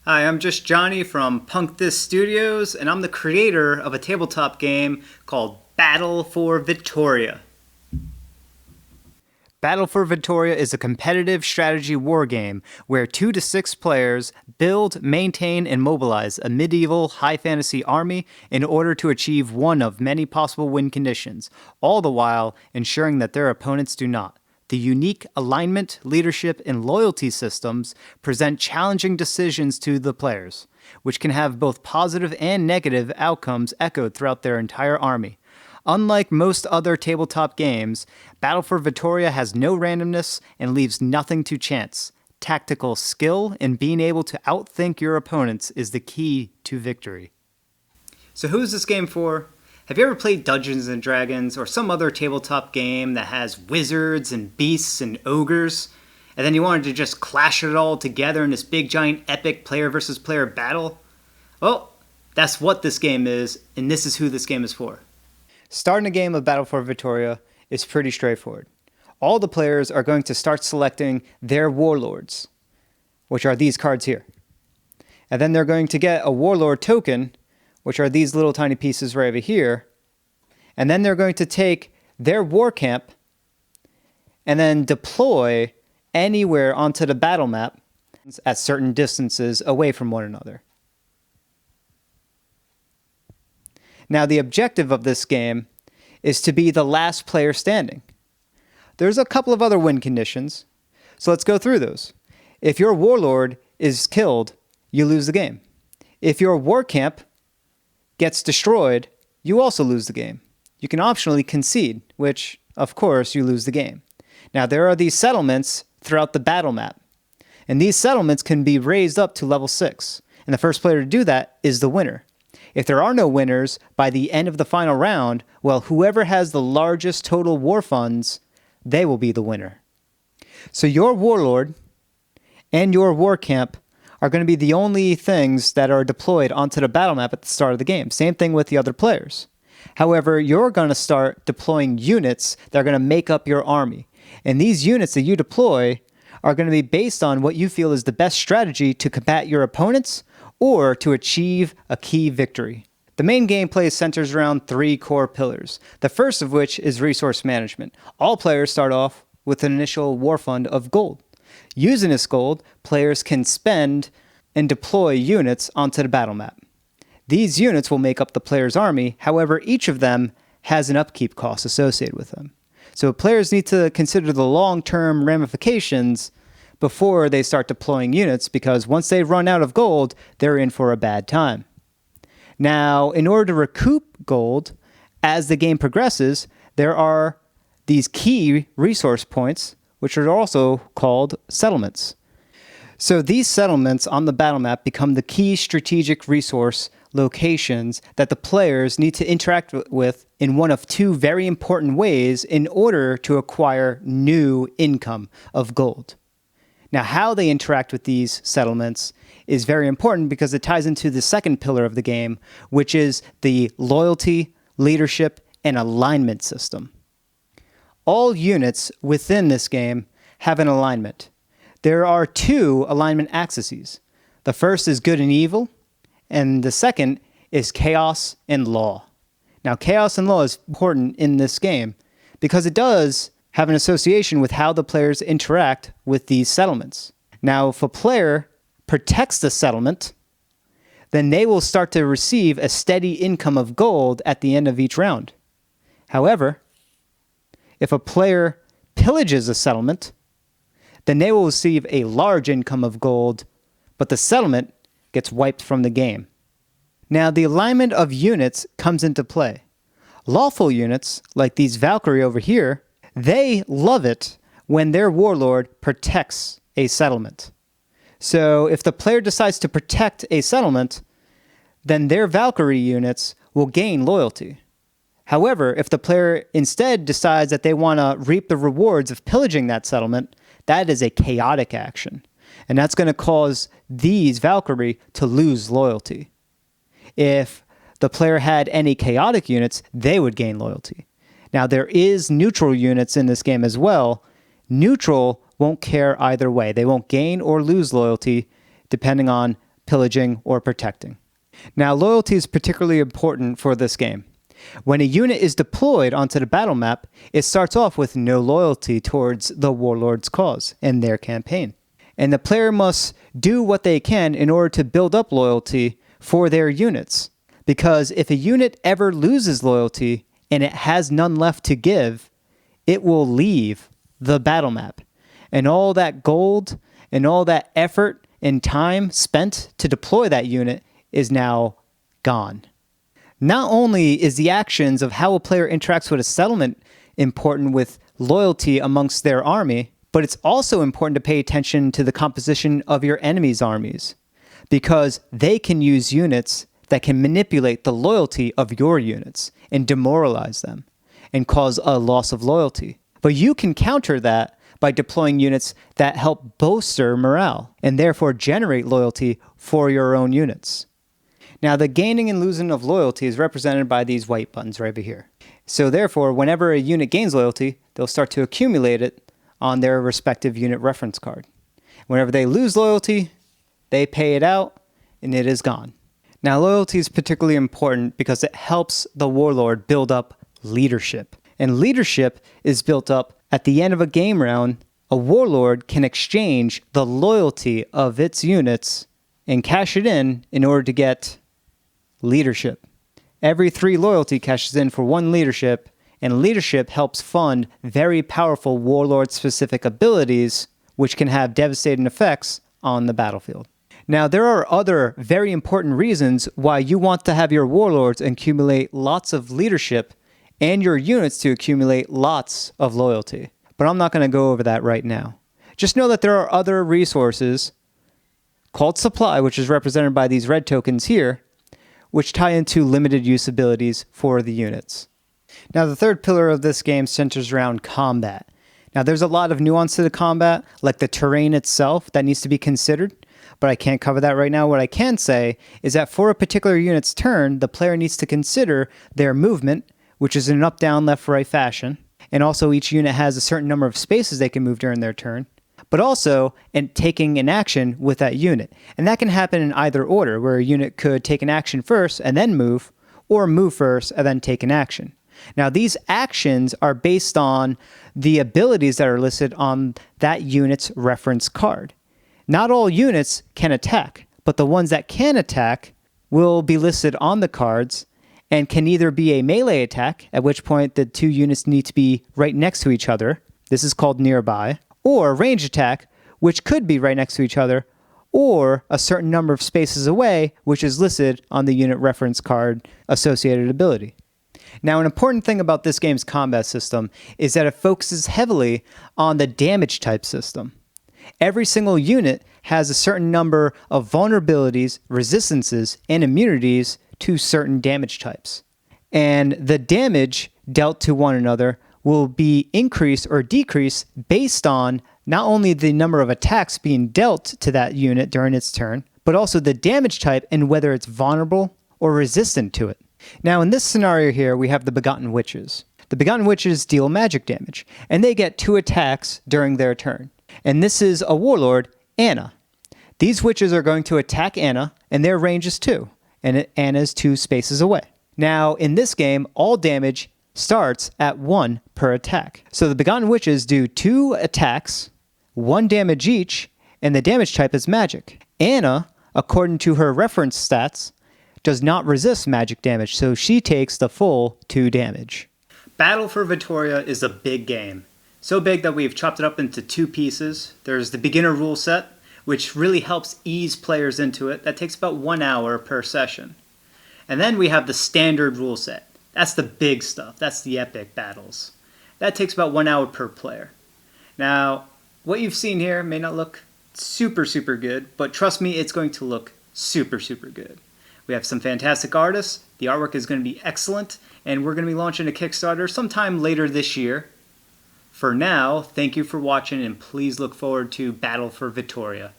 Hi, I'm just Johnny from Punk This Studios, and I'm the creator of a tabletop game called Battle for Vitoria. Battle for Vitoria is a competitive strategy war game where 2 to 6 players build, maintain, and mobilize a medieval high fantasy army in order to achieve one of many possible win conditions, all the while ensuring that their opponents do not. The unique alignment, leadership, and loyalty systems present challenging decisions to the players, which can have both positive and negative outcomes echoed throughout their entire army. Unlike most other tabletop games, Battle for Vitoria has no randomness and leaves nothing to chance. Tactical skill and being able to outthink your opponents is the key to victory. So who's this game for? Have you ever played Dungeons & Dragons or some other tabletop game that has wizards and beasts and ogres, and then you wanted to just clash it all together in this big giant epic player versus player battle? Well, that's what this game is, and this is who this game is for. Starting a game of Battle for Vitoria is pretty straightforward. All the players are going to start selecting their warlords, which are these cards here. And then they're going to get a warlord token, which are these little tiny pieces right over here. And then they're going to take their war camp and then deploy anywhere onto the battle map at certain distances away from one another. Now, the objective of this game is to be the last player standing. There's a couple of other win conditions, so let's go through those. If your warlord is killed, you lose the game. If your war camp gets destroyed, you also lose the game. You can optionally concede, which, of course, you lose the game. Now, there are these settlements throughout the battle map, and these settlements can be raised up to level 6, and the first player to do that is the winner. If there are no winners by the end of the final round, well, whoever has the largest total war funds, they will be the winner. So your warlord and your war camp are going to be the only things that are deployed onto the battle map at the start of the game. Same thing with the other players. However, you're going to start deploying units that are going to make up your army. And these units that you deploy are going to be based on what you feel is the best strategy to combat your opponents or to achieve a key victory. The main gameplay centers around 3 core pillars, the first of which is resource management. All players start off with an initial war fund of gold. Using this gold, players can spend and deploy units onto the battle map. These units will make up the player's army, however, each of them has an upkeep cost associated with them. So players need to consider the long-term ramifications before they start deploying units, because once they run out of gold, they're in for a bad time. Now, in order to recoup gold, as the game progresses, there are these key resource points, which are also called settlements. So these settlements on the battle map become the key strategic resource locations that the players need to interact with in one of 2 very important ways in order to acquire new income of gold. Now, how they interact with these settlements is very important because it ties into the second pillar of the game, which is the loyalty, leadership, and alignment system. All units within this game have an alignment. There are 2 alignment axes. The first is good and evil, and the second is chaos and law. Now, chaos and law is important in this game because it does have an association with how the players interact with these settlements. Now, if a player protects the settlement, then they will start to receive a steady income of gold at the end of each round. However, if a player pillages a settlement, then they will receive a large income of gold, but the settlement gets wiped from the game. Now, the alignment of units comes into play. Lawful units, like these Valkyrie over here, they love it when their warlord protects a settlement. So if the player decides to protect a settlement, then their Valkyrie units will gain loyalty. However, if the player instead decides that they want to reap the rewards of pillaging that settlement, that is a chaotic action. And that's going to cause these Valkyrie to lose loyalty. If the player had any chaotic units, they would gain loyalty. Now, there is neutral units in this game as well. Neutral won't care either way. They won't gain or lose loyalty depending on pillaging, or protecting. Now, loyalty is particularly important for this game. When a unit is deployed onto the battle map, it starts off with no loyalty towards the warlord's cause and their campaign. And the player must do what they can in order to build up loyalty for their units. Because if a unit ever loses loyalty and it has none left to give, it will leave the battle map. And all that gold and all that effort and time spent to deploy that unit is now gone. Not only is the actions of how a player interacts with a settlement important with loyalty amongst their army, but it's also important to pay attention to the composition of your enemy's armies, because they can use units that can manipulate the loyalty of your units and demoralize them and cause a loss of loyalty. But you can counter that by deploying units that help bolster morale and therefore generate loyalty for your own units. Now, the gaining and losing of loyalty is represented by these white buttons right over here. So therefore, whenever a unit gains loyalty, they'll start to accumulate it on their respective unit reference card. Whenever they lose loyalty, they pay it out and it is gone. Now, loyalty is particularly important because it helps the warlord build up leadership. And leadership is built up at the end of a game round. A warlord can exchange the loyalty of its units and cash it in order to get leadership. Every 3 loyalty cashes in for 1 leadership, and leadership helps fund very powerful warlord-specific abilities, which can have devastating effects on the battlefield. Now, there are other very important reasons why you want to have your warlords accumulate lots of leadership and your units to accumulate lots of loyalty. But I'm not going to go over that right now. Just know that there are other resources called supply, which is represented by these red tokens here, which tie into limited use abilities for the units. Now, the third pillar of this game centers around combat. Now, there's a lot of nuance to the combat, like the terrain itself, that needs to be considered, but I can't cover that right now. What I can say is that for a particular unit's turn, the player needs to consider their movement, which is in an up, down, left, right fashion, and also each unit has a certain number of spaces they can move during their turn, but also in taking an action with that unit. And that can happen in either order, where a unit could take an action first and then move, or move first and then take an action. Now, these actions are based on the abilities that are listed on that unit's reference card. Not all units can attack, but the ones that can attack will be listed on the cards and can either be a melee attack, at which point the 2 units need to be right next to each other. This is called nearby. Or a range attack, which could be right next to each other, or a certain number of spaces away, which is listed on the unit reference card associated ability. Now, an important thing about this game's combat system is that it focuses heavily on the damage type system. Every single unit has a certain number of vulnerabilities, resistances, and immunities to certain damage types. And the damage dealt to one another will be increased or decreased based on not only the number of attacks being dealt to that unit during its turn, but also the damage type and whether it's vulnerable or resistant to it. Now, in this scenario here, we have the Begotten Witches. The Begotten Witches deal magic damage, and they get 2 attacks during their turn. And this is a warlord, Anna. These witches are going to attack Anna, and their range is 2, and Anna's 2 spaces away. Now, in this game, all damage starts at 1 per attack. So the Begotten Witches do 2 attacks, 1 damage each, and the damage type is magic. Anna, according to her reference stats, does not resist magic damage, so she takes the full 2 damage. Battle for Vitoria is a big game. So big that we've chopped it up into 2 pieces. There's the beginner rule set, which really helps ease players into it. That takes about 1 hour per session. And then we have the standard rule set. That's the big stuff. That's the epic battles. That takes about 1 hour per player. Now, what you've seen here may not look super good, but trust me, it's going to look super good. We have some fantastic artists. The artwork is going to be excellent, and we're going to be launching a Kickstarter sometime later this year. For now, thank you for watching, and please look forward to Battle for Vitoria.